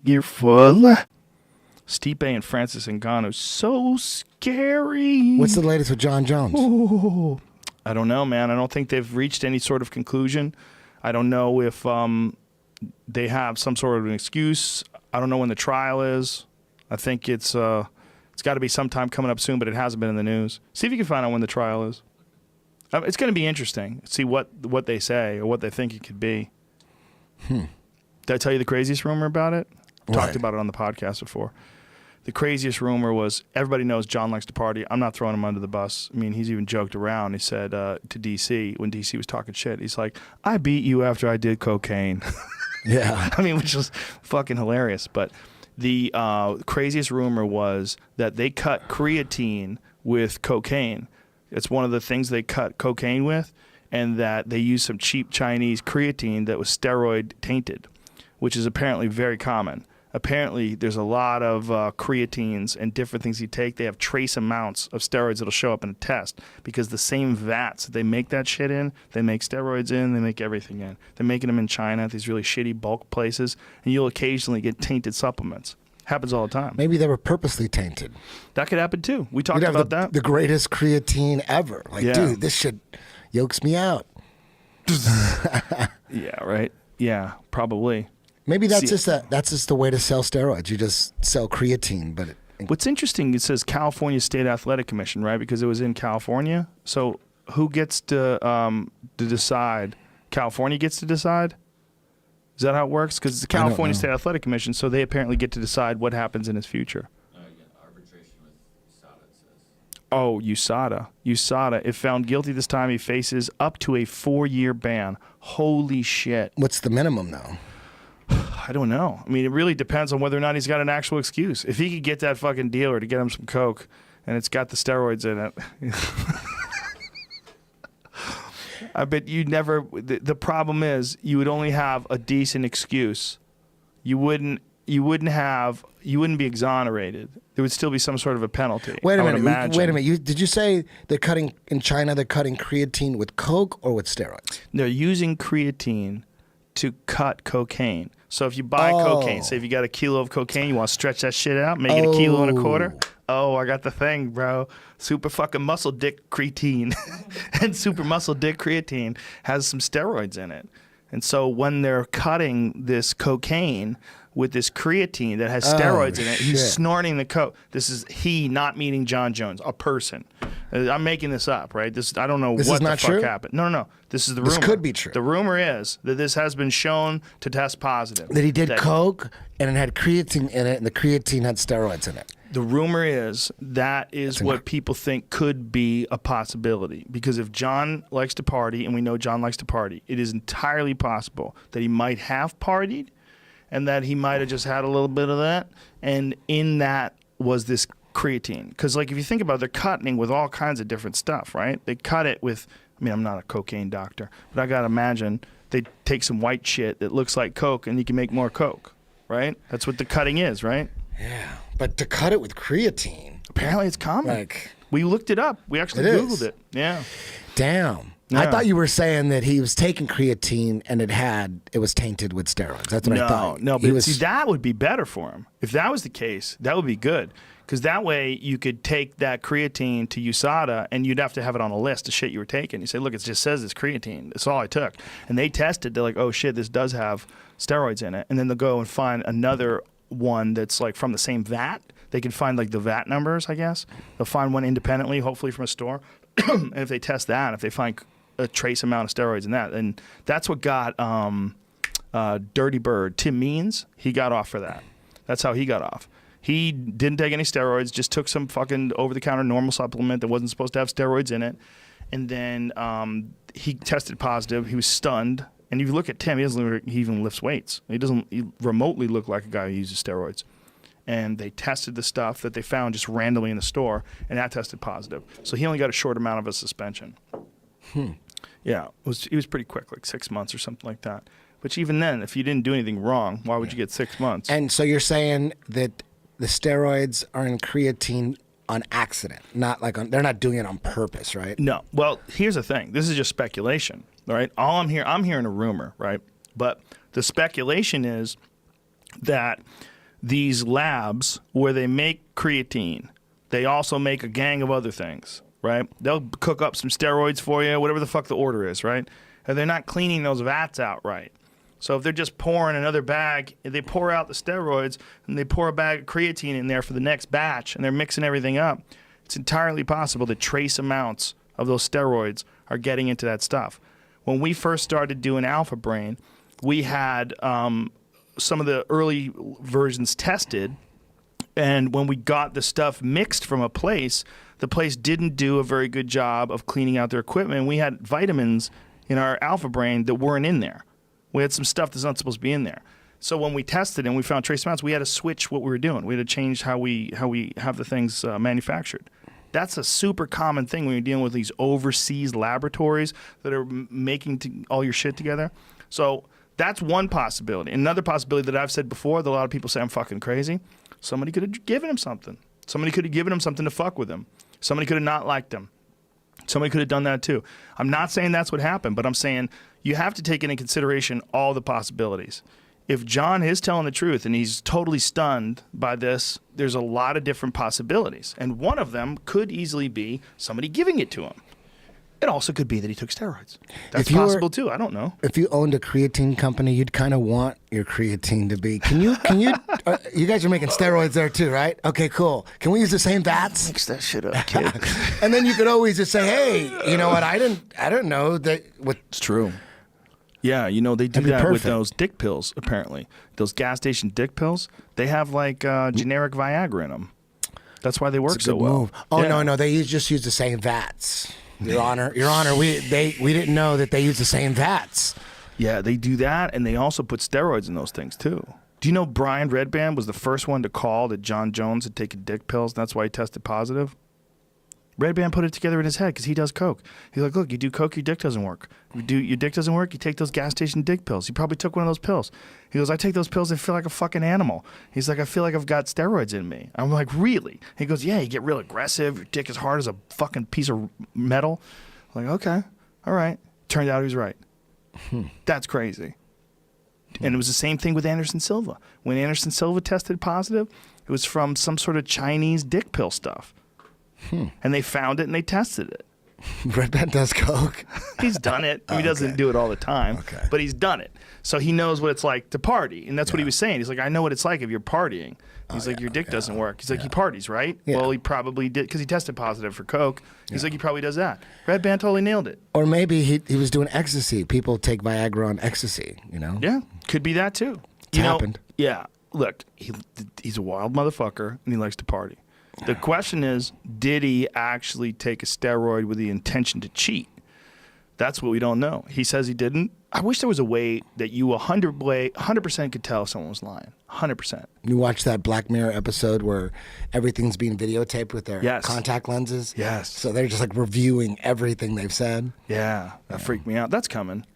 You're full. Stipe and Francis Ngannou, so scary. What's the latest with Jon Jones? Oh, I don't know, man. I don't think they've reached any sort of conclusion. I don't know if they have some sort of an excuse. I don't know when the trial is. I think it's got to be sometime coming up soon, but it hasn't been in the news. See if you can find out when the trial is. It's going to be interesting. See what they say or what they think it could be. Did I tell you the craziest rumor about it? Talked about it on the podcast before. The craziest rumor was, everybody knows John likes to party. I'm not throwing him under the bus. I mean, he's even joked around. He said to DC, when DC was talking shit, he's like, I beat you after I did cocaine. Yeah. I mean, which was fucking hilarious. But the craziest rumor was that they cut creatine with cocaine. It's one of the things they cut cocaine with, and that they used some cheap Chinese creatine that was steroid tainted, which is apparently very common. Apparently, there's a lot of creatines and different things you take. They have trace amounts of steroids that'll show up in a test because the same vats that they make that shit in, they make steroids in, they make everything in. They're making them in China at these really shitty bulk places, and you'll occasionally get tainted supplements. Happens all the time. Maybe they were purposely tainted. That could happen too. We talked about that. The greatest creatine ever. Like, dude, this shit yokes me out. Yeah, right? Yeah, probably. Maybe that's just the way to sell steroids. You just sell creatine, but what's interesting, it says California State Athletic Commission, right? Because it was in California. So who gets to decide? California gets to decide? Is that how it works? Because it's the California State Athletic Commission, so they apparently get to decide what happens in his future. Arbitration with USADA, it says. Oh, USADA. If found guilty this time, he faces up to a 4-year ban. Holy shit. What's the minimum, though? I don't know. I mean, it really depends on whether or not he's got an actual excuse. If he could get that fucking dealer to get him some coke and it's got the steroids in it. I bet you'd never. The problem is you would only have a decent excuse. You wouldn't be exonerated. There would still be some sort of a penalty. Wait a minute. Did you say they're cutting in China? They're cutting creatine with coke or with steroids? They're using creatine to cut cocaine. So if you buy cocaine, say if you got a kilo of cocaine, you want to stretch that shit out, make it 1.25 kilos. Oh, I got the thing, bro. Super fucking muscle dick creatine. And super muscle dick creatine has some steroids in it. And so when they're cutting this cocaine with this creatine that has steroids in it, he's snorting the coke. This is he, not meaning Jon Jones, a person. I'm making this up, right? I don't know what the fuck happened. No. This is the rumor. This could be true. The rumor is that this has been shown to test positive. That he did coke and it had creatine in it, and the creatine had steroids in it. The rumor is that's what people think could be a possibility. Because if John likes to party, and we know John likes to party, it is entirely possible that he might have partied and that he might have just had a little bit of that. And in that was this creatine. Because, like, if you think about it, they're cutting with all kinds of different stuff, right? They cut it with, I mean, I'm not a cocaine doctor, but I got to imagine they take some white shit that looks like coke and you can make more coke, right? That's what the cutting is, right? Yeah, but to cut it with creatine. Apparently it's common. We looked it up. We actually Googled it. Yeah. Damn. Yeah. I thought you were saying that he was taking creatine and it was tainted with steroids. That's what I thought. No, but see, that would be better for him. If that was the case, that would be good. Because that way you could take that creatine to USADA and you'd have to have it on a list of shit you were taking. You say, look, it just says it's creatine. That's all I took. And they tested. They're like, oh, shit, this does have steroids in it. And then they'll go and find another one that's like from the same vat. They can find like the VAT numbers, I guess. They'll find one independently, hopefully from a store. And if they test that, if they find a trace amount of steroids in that, and that's what got Dirty Bird, Tim Means, he got off for that. That's how he got off. He didn't take any steroids, just took some fucking over-the-counter normal supplement that wasn't supposed to have steroids in it. And then he tested positive. He was stunned. And if you look at Tim, he even lifts weights. He doesn't remotely look like a guy who uses steroids. And they tested the stuff that they found just randomly in the store, and that tested positive. So he only got a short amount of a suspension. Yeah, he was pretty quick, like 6 months or something like that. But even then, if you didn't do anything wrong, why would you get 6 months? And so you're saying that the steroids are in creatine on accident, not like they're not doing it on purpose, right? No. Well, here's the thing. This is just speculation, all right? I'm hearing a rumor, right? But the speculation is that these labs where they make creatine, they also make a gang of other things, right? They'll cook up some steroids for you, whatever the fuck the order is, right? And they're not cleaning those vats out right. So if they're just pouring another bag, they pour out the steroids and they pour a bag of creatine in there for the next batch and they're mixing everything up, it's entirely possible that trace amounts of those steroids are getting into that stuff. When we first started doing Alpha Brain, we had some of the early versions tested, and when we got the stuff mixed from a place, the place didn't do a very good job of cleaning out their equipment. We had vitamins in our Alpha Brain that weren't in there. We had some stuff that's not supposed to be in there. So when we tested and we found trace amounts, we had to switch what we were doing. We had to change how we have the things manufactured. That's a super common thing when you're dealing with these overseas laboratories that are making all your shit together. So that's one possibility. Another possibility that I've said before that a lot of people say I'm fucking crazy, somebody could have given him something. Somebody could have given him something to fuck with him. Somebody could have not liked him. Somebody could have done that too. I'm not saying that's what happened, but I'm saying you have to take into consideration all the possibilities. If Jon is telling the truth and he's totally stunned by this, there's a lot of different possibilities. And one of them could easily be somebody giving it to him. It also could be that he took steroids. That's possible too. I don't know. If you owned a creatine company, you'd kind of want your creatine to be. Can you? You guys are making steroids there too, right? Okay, cool. Can we use the same vats? Mix that shit up, kid. And then you could always just say, hey, you know what? I don't know that. It's true. Yeah, you know, they do that with those dick pills, apparently. Those gas station dick pills, they have like generic Viagra in them. That's why they work so well. Move. Oh, yeah. No, they just use the same vats. Your Honor, we didn't know that they use the same vats. Yeah, they do that, and they also put steroids in those things, too. Do you know Brian Redband was the first one to call that Jon Jones had taken dick pills, and that's why he tested positive? Redband put it together in his head because he does coke. He's like, look, you do coke, your dick doesn't work. Your dick doesn't work, you take those gas station dick pills. He probably took one of those pills. He goes, I take those pills, I feel like a fucking animal. He's like, I feel like I've got steroids in me. I'm like, really? He goes, yeah, you get real aggressive. Your dick is hard as a fucking piece of metal. I'm like, okay, all right. Turned out he was right. That's crazy. And it was the same thing with Anderson Silva. When Anderson Silva tested positive, it was from some sort of Chinese dick pill stuff. And they found it and they tested it. Redband does coke. He's done it. He doesn't do it all the time, but he's done it. So he knows what it's like to party. And that's what he was saying. He's like, I know what it's like if you're partying. He's like, your dick doesn't work. He's like, he parties, right? Yeah. Well, he probably did because he tested positive for coke. He's like, he probably does that. Redband totally nailed it. Or maybe he was doing ecstasy. People take Viagra on ecstasy, you know? Yeah, could be that too. It's happened. Yeah, look, he's a wild motherfucker and he likes to party. The question is, did he actually take a steroid with the intention to cheat? That's what we don't know. He says he didn't. I wish there was a way that you 100% could tell if someone was lying. 100%. You watch that Black Mirror episode where everything's being videotaped with their contact lenses? Yes. So they're just like reviewing everything they've said? Yeah, that freaked me out. That's coming.